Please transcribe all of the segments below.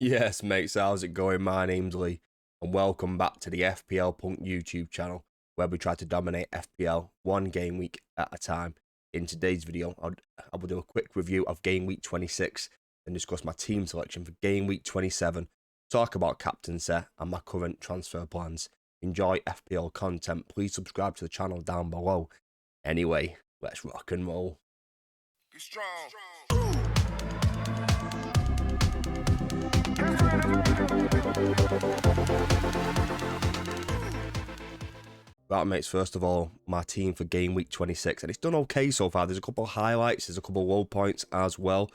Yes, mates, how's it going? My name's Lee, and welcome back to the FPL Punk YouTube channel, where we try to dominate FPL one game week at a time. In today's video, I will do a quick review of game week 26 and discuss my team selection for game week 27, talk about captaincy and my current transfer plans. Enjoy FPL content, please subscribe to the channel down below. Anyway, let's rock and roll. Get strong. Right, mates, first of all, my team for game week 26, and it's done okay so far. There's a couple of highlights, there's a couple of low points as well.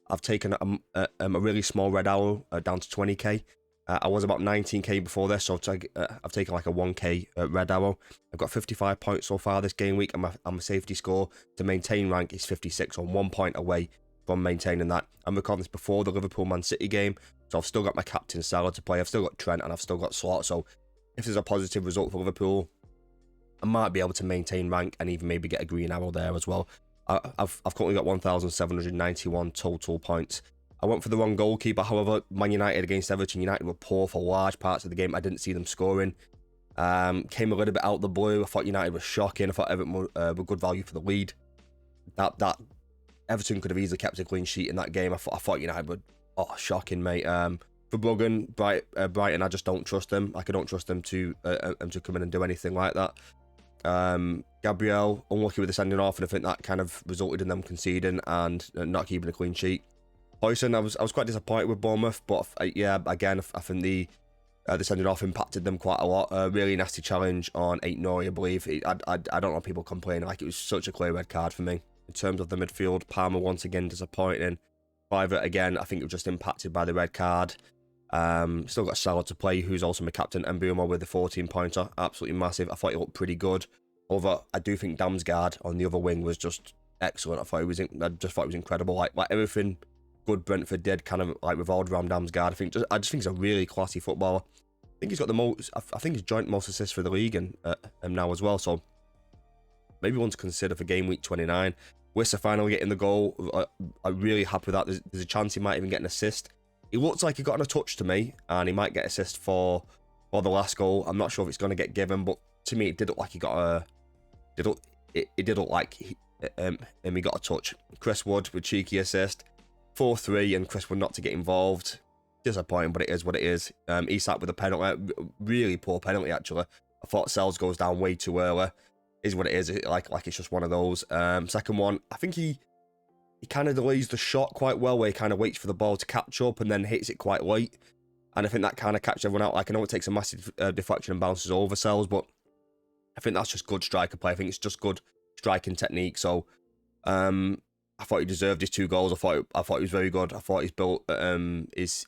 I've taken a really small red arrow down to 20k. I was about 19k before this, so I've taken like a 1k red arrow. I've got 55 points so far this game week, and my safety score to maintain rank is 56, on 1 point away from maintaining that. I'm recording this before the Liverpool-Man City game, so I've still got my captain Salah to play. I've still got Trent, and I've still got Slot, so if there's a positive result for Liverpool, I might be able to maintain rank and even maybe get a green arrow there as well. I've currently got 1,791 total points. I went for the wrong goalkeeper, however, Man United against Everton. United were poor for large parts of the game. I didn't see them scoring. Came a little bit out of the blue. I thought United was shocking. I thought Everton were good value for the lead. That Everton could have easily kept a clean sheet in that game. I thought United were shocking, mate. For Brighton, I just don't trust them. Like, I don't trust them to come in and do anything like that. Gabriel, unlucky with the sending off, and I think that kind of resulted in them conceding and not keeping a clean sheet. Hoyson, I was quite disappointed with Bournemouth, but yeah, again, I think the sending off impacted them quite a lot. Really nasty challenge on 8-0, I believe. I don't know people complaining, like, it was such a clear red card for me. In terms of the midfield, Palmer once again disappointing. Private again, I think it was just impacted by the red card. Still got Salah to play, who's also my captain, and Mbeumo with the 14-pointer, absolutely massive. I thought he looked pretty good. Although I do think Damsgaard on the other wing was just excellent. I just thought it was incredible. Like everything good Brentford did kind of like revolved around Damsgaard. I just think he's a really classy footballer. I think he's got the most. I think he's joint most assists for the league and now as well. So maybe one to consider for game week 29. Wissa finally getting the goal. I'm really happy with that. There's a chance he might even get an assist. He looks like he got on a touch to me, and he might get assist for the last goal. I'm not sure if it's going to get given, but to me, it did look like he got a. It did look like he got a touch. Chris Wood with cheeky assist, 4-3, and Chris Wood not to get involved. Disappointing, but it is what it is. Isak with a penalty, really poor penalty actually. I thought Sells goes down way too early. Is what it is. Like it's just one of those. Second one, I think he kind of delays the shot quite well, where he kind of waits for the ball to catch up and then hits it quite late. And I think that kind of catches everyone out. Like, I know it takes a massive deflection and bounces over Sells, but I think that's just good striker play. I think it's just good striking technique. So I thought he deserved his 2 goals. I thought he was very good. I thought his build his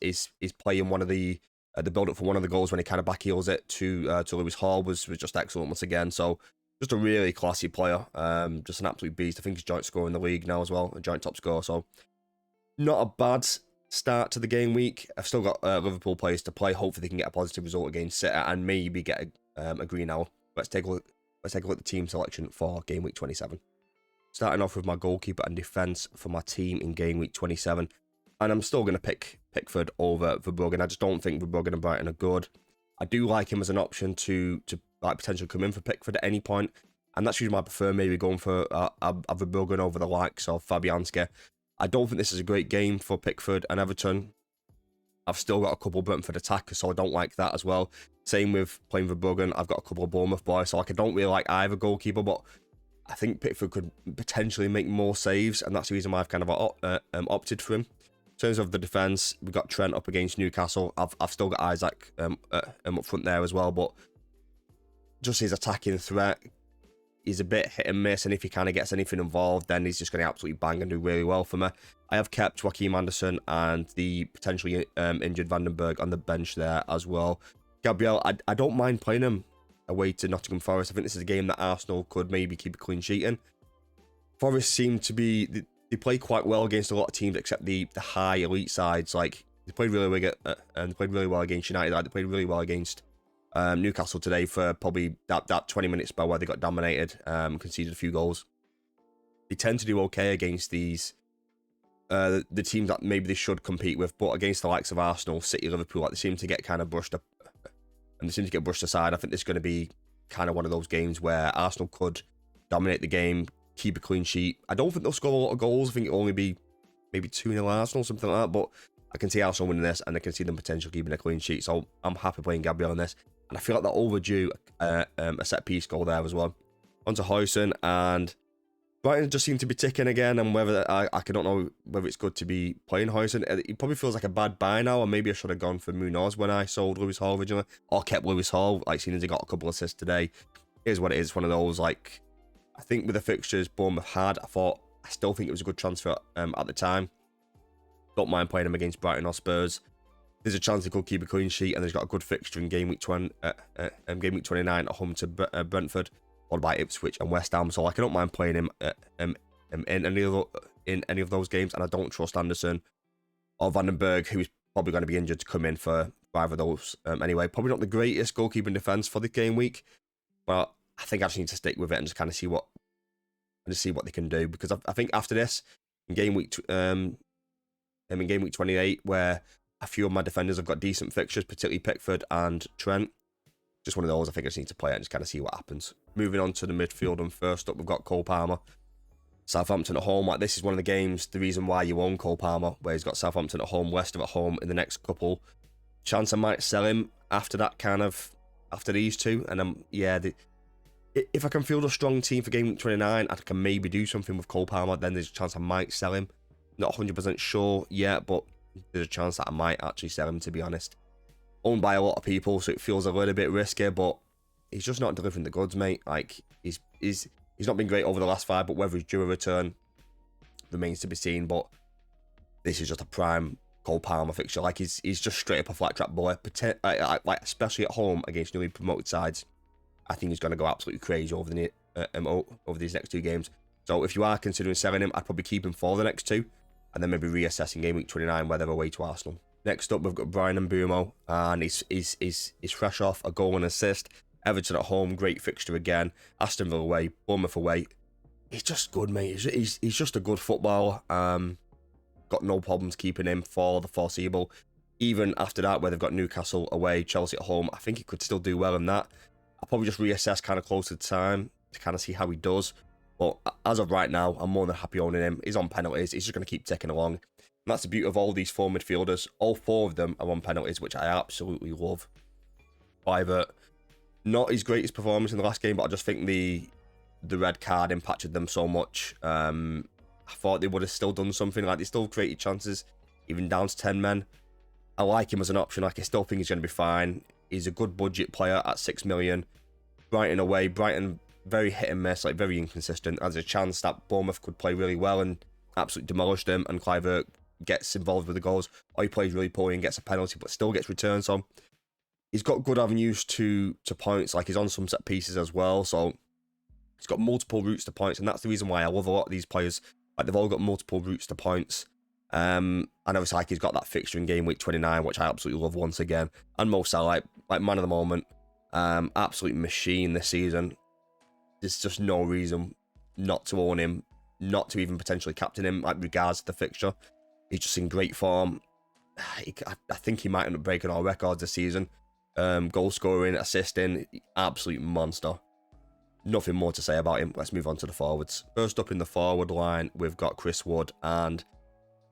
play in one of the build up for one of the goals when he kind of back heels it to Lewis Hall was just excellent once again. So just a really classy player, just an absolute beast. I think he's joint scorer in the league now as well, a joint top scorer. So not a bad start to the game week. I've still got Liverpool players to play. Hopefully they can get a positive result against City and maybe get a green arrow. Let's take a look at the team selection for game week 27. Starting off with my goalkeeper and defence for my team in game week 27, and I'm still going to pick Pickford over Verbruggen. I just don't think Verbruggen and Brighton are good. I do like him as an option to like potentially come in for Pickford at any point, and that's usually my prefer, maybe going for a Verbruggen over the likes of Fabianski. I don't think this is a great game for Pickford and Everton. I've still got a couple of Brentford attackers, so I don't like that as well. Same with playing Verbruggen. I've got a couple of Bournemouth boys, so like I don't really like either goalkeeper, but I think Pickford could potentially make more saves, and that's the reason why I've kind of opted for him. In terms of the defence, we've got Trent up against Newcastle. I've still got Isaac up front there as well, but just his attacking threat, he's a bit hit and miss, and if he kind of gets anything involved, then he's just going to absolutely bang and do really well for me. I have kept Joachim Anderson and the potentially injured Vandenberg on the bench there as well. Gabriel, I don't mind playing him away to Nottingham Forest. I think this is a game that Arsenal could maybe keep a clean sheet in. Forest seem to be, they play quite well against a lot of teams except the high elite sides. Like, they played really well against United. They played really well against Newcastle today for probably that 20-minute spell where they got dominated, conceded a few goals. They tend to do okay against these the teams that maybe they should compete with, but against the likes of Arsenal, City, Liverpool, like they seem to get kind of brushed up, and they seem to get brushed aside. I think this is going to be kind of one of those games where Arsenal could dominate the game, keep a clean sheet. I don't think they'll score a lot of goals. I think it'll only be maybe 2-0 Arsenal, something like that, but I can see Arsenal winning this, and I can see them potentially keeping a clean sheet, so I'm happy playing Gabriel on this, and I feel like they're overdue a set-piece goal there as well. Onto Huijsen, and Brighton just seem to be ticking again, and whether I don't know whether it's good to be playing Huijsen. It probably feels like a bad buy now, or maybe I should have gone for Munoz when I sold Lewis Hall originally, or kept Lewis Hall, like seeing as he got a couple assists today. Here's what it is, one of those, like, I think with the fixtures Bournemouth had, I still think it was a good transfer at the time. Don't mind playing him against Brighton or Spurs. There's a chance he could keep a clean sheet, and he's got a good fixture in game week 29 at home to Brentford, followed by Ipswich and West Ham. So like, I don't mind playing him in any of those games, and I don't trust Anderson or Vandenberg, who is probably going to be injured, to come in for either of those. Anyway, probably not the greatest goalkeeping defense for the game week, but I think I just need to stick with it and just kind of see what they can do, because I think after this, in game week 28, where a few of my defenders have got decent fixtures, particularly Pickford and Trent. Just one of those, I think I just need to play it and just kind of see what happens. Moving on to the midfield, and first up, we've got Cole Palmer. Southampton at home. Like, this is one of the games, the reason why you own Cole Palmer, where he's got Southampton at home, Leicester at home in the next couple. Chance I might sell him after these two. And if I can field a strong team for game week 29, I can maybe do something with Cole Palmer, then there's a chance I might sell him. Not 100% sure yet, but there's a chance that I might actually sell him, to be honest. Owned by a lot of people, so it feels a little bit risky, but he's just not delivering the goods, mate. Like, he's not been great over the last 5, but whether he's due a return remains to be seen. But this is just a prime Cole Palmer fixture. Like, he's just straight up a flat track boy, like especially at home against newly promoted sides. I think he's going to go absolutely crazy over these next 2 games. So if you are considering selling him, I'd probably keep him for the next 2, and then maybe reassess in game week 29 where they're away to Arsenal. Next up, we've got Brian Mbeumo, and he's fresh off a goal and assist. Everton at home, great fixture again. Aston Villa away, Bournemouth away. He's just good, mate. He's just a good footballer. Got no problems keeping him for the foreseeable. Even after that, where they've got Newcastle away, Chelsea at home, I think he could still do well in that. I'll probably just reassess kind of closer to time to kind of see how he does. But as of right now, I'm more than happy owning him. He's on penalties. He's just going to keep ticking along. And that's the beauty of all these 4 midfielders. All 4 of them are on penalties, which I absolutely love. Kluivert, not his greatest performance in the last game, but I just think the red card impacted them so much. I thought they would have still done something. Like, they still created chances, even down to 10 men. I like him as an option. Like, I still think he's going to be fine. He's a good budget player at 6 million. Brighton away. Brighton, very hit and miss, like very inconsistent. There's a chance that Bournemouth could play really well and absolutely demolish them, and Kluivert gets involved with the goals, or he plays really poorly and gets a penalty but still gets returns. So he's got good avenues to points. Like, he's on some set pieces as well, so he's got multiple routes to points, and that's the reason why I love a lot of these players. Like, they've all got multiple routes to points. And obviously, like, he's got that fixture in game week 29, which I absolutely love once again. And Mo Salah, like man of the moment, absolute machine this season. There's just no reason not to own him, not to even potentially captain him, like, regards to the fixture. He's just in great form. I think he might end up breaking all records this season. Goal scoring, assisting, absolute monster. Nothing more to say about him. Let's move on to the forwards. First up in the forward line, we've got Chris Wood, and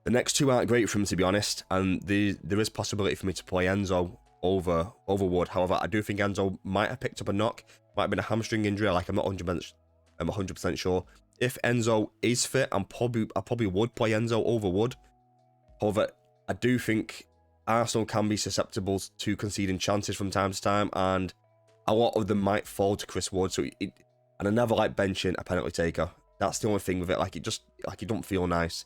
the next 2 aren't great for him, to be honest. And there is possibility for me to play Enzo over Wood. However, I do think Enzo might have picked up a knock. Might have been a hamstring injury. Like, I'm not 100% sure. If Enzo is fit, I probably would play Enzo over Wood. However, I do think Arsenal can be susceptible to conceding chances from time to time, and a lot of them might fall to Chris Wood. And I never like benching a penalty taker. That's the only thing with it. Like, it don't feel nice.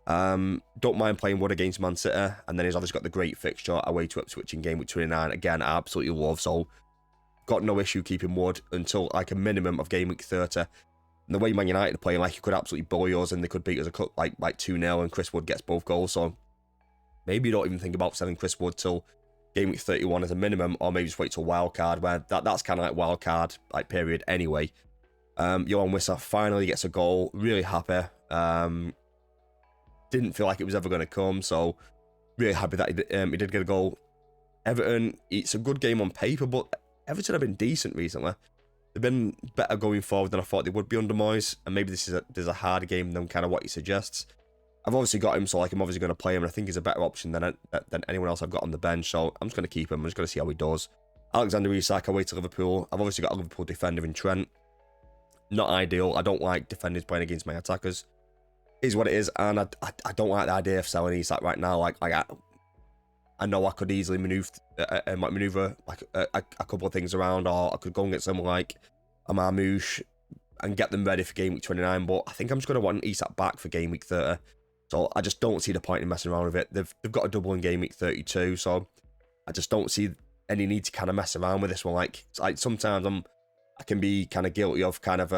Don't mind playing Wood against Man City, and then he's obviously got the great fixture away to Ipswich in game week 29. Again, I absolutely love. So, got no issue keeping Wood until like a minimum of game week 30. And the way Man United are playing, like, you could absolutely bully us, and they could beat us like 2-0, and Chris Wood gets both goals. So maybe you don't even think about selling Chris Wood till game week 31 as a minimum, or maybe just wait till wild card, where that's kind of like wild card like period anyway. Johan Wissa finally gets a goal. Really happy. didn't feel like it was ever going to come. So really happy that he did get a goal. Everton, it's a good game on paper, but Everton have been decent recently. They've been better going forward than I thought they would be under Moyes, and maybe there's a harder game than kind of what he suggests. I've obviously got him, so like I'm obviously going to play him, and I think he's a better option than anyone else I've got on the bench, so I'm just going to keep him. I'm just going to see how he does. Alexander Isak away to Liverpool. I've obviously got a Liverpool defender in Trent. Not ideal. I don't like defenders playing against my attackers. Is what it is, and I don't like the idea of selling Isak right now. Like I know I could easily maneuver like a couple of things around, or I could go and get someone like a Marmouche and get them ready for game week 29. But I think I'm just going to want Isak back for game week 30. So I just don't see the point in messing around with it. They've got a double in game week 32, so I just don't see any need to kind of mess around with this one. Like sometimes I can be kind of guilty of kind of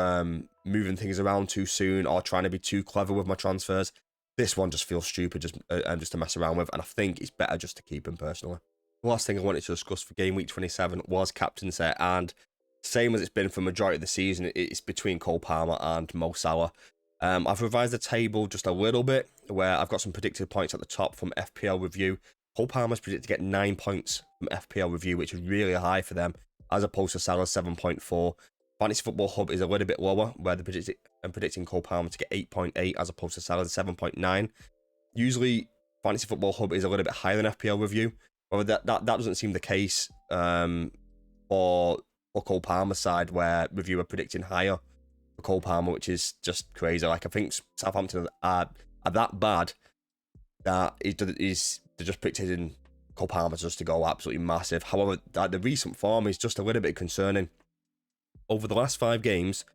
moving things around too soon or trying to be too clever with my transfers. This one just feels stupid just to mess around with, and I think it's better just to keep him personally. The last thing I wanted to discuss for game week 27 was captaincy, and same as it's been for majority of the season, it's between Cole Palmer and Mo Salah. I've revised the table just a little bit, where I've got some predicted points at the top from FPL Review. Cole Palmer's predicted to get 9 points from FPL Review, which is really high for them, as opposed to Salah's 7.4. Fantasy Football Hub is a little bit lower, where they're predicting Cole Palmer to get 8.8 as opposed to Salah's 7.9. Usually, Fantasy Football Hub is a little bit higher than FPL Review. However, that doesn't seem the case for Cole Palmer's side, where Review are predicting higher for Cole Palmer, which is just crazy. Like, I think Southampton are that bad that they're just predicting Cole Palmer just to go absolutely massive. However, the recent form is just a little bit concerning. Over the last 5 games,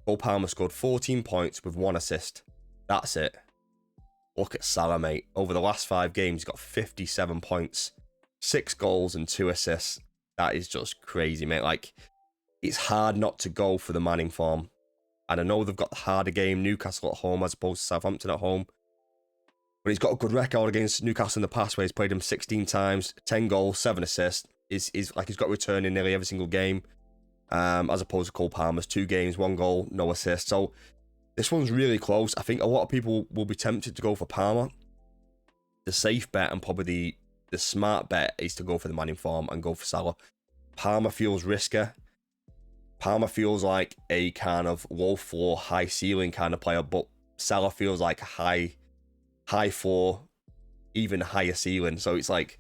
Cole Palmer scored 14 points with 1 assist. That's it. Look at Salah, mate. Over the last 5 games, he's got 57 points, 6 goals and 2 assists. That is just crazy, mate. Like, it's hard not to go for the man in form. And I know they've got the harder game, Newcastle at home as opposed to Southampton at home. But he's got a good record against Newcastle in the past, where he's played him 16 times, 10 goals, 7 assists. He's got a return in nearly every single game. As opposed to Cole Palmer's 2 games, 1 goal, no assist. So this one's really close. I think a lot of people will be tempted to go for Palmer. The safe bet and probably the smart bet is to go for the man in form and go for Salah. Palmer feels risky. Palmer feels like a kind of low floor, high ceiling kind of player, but Salah feels like a high floor, even higher ceiling. So it's like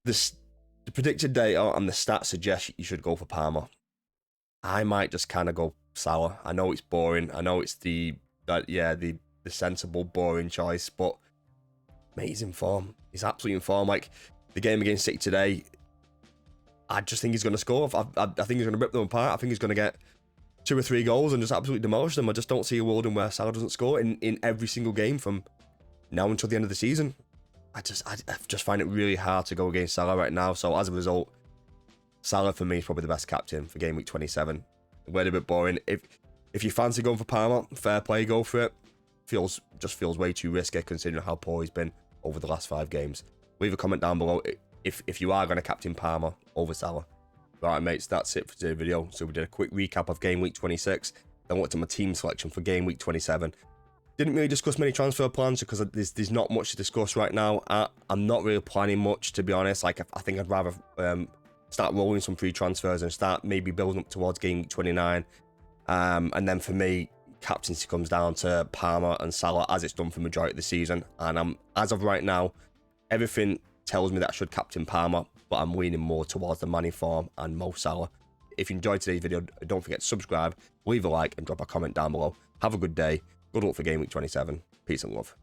the predicted data and the stats suggest you should go for Palmer. I might just kind of go Salah. I know it's boring. I know it's the sensible, boring choice, but mate, he's in form. He's absolutely in form. Like, the game against City today, I just think he's going to score. I think he's going to rip them apart. I think he's going to get 2 or 3 goals and just absolutely demolish them. I just don't see a world in where Salah doesn't score in every single game from now until the end of the season. I just find it really hard to go against Salah right now. So as a result, Salah for me is probably the best captain for game week 27. A little bit boring. If you fancy going for Palmer, fair play, go for it. Feels way too risky considering how poor he's been over the last 5 games. Leave a comment down below if you are going to captain Palmer over Salah. Right, mates, that's it for today's video. So we did a quick recap of game week 26. Then looked at my team selection for game week 27. Didn't really discuss many transfer plans because there's not much to discuss right now. I'm not really planning much, to be honest. Like, I think I'd rather start rolling some free transfers and start maybe building up towards game week 29. And then for me, captaincy comes down to Palmer and Salah, as it's done for the majority of the season. And as of right now, everything tells me that I should captain Palmer, but I'm leaning more towards the man in form and Mo Salah. If you enjoyed today's video, don't forget to subscribe, leave a like, and drop a comment down below. Have a good day. Good luck for game week 27. Peace and love.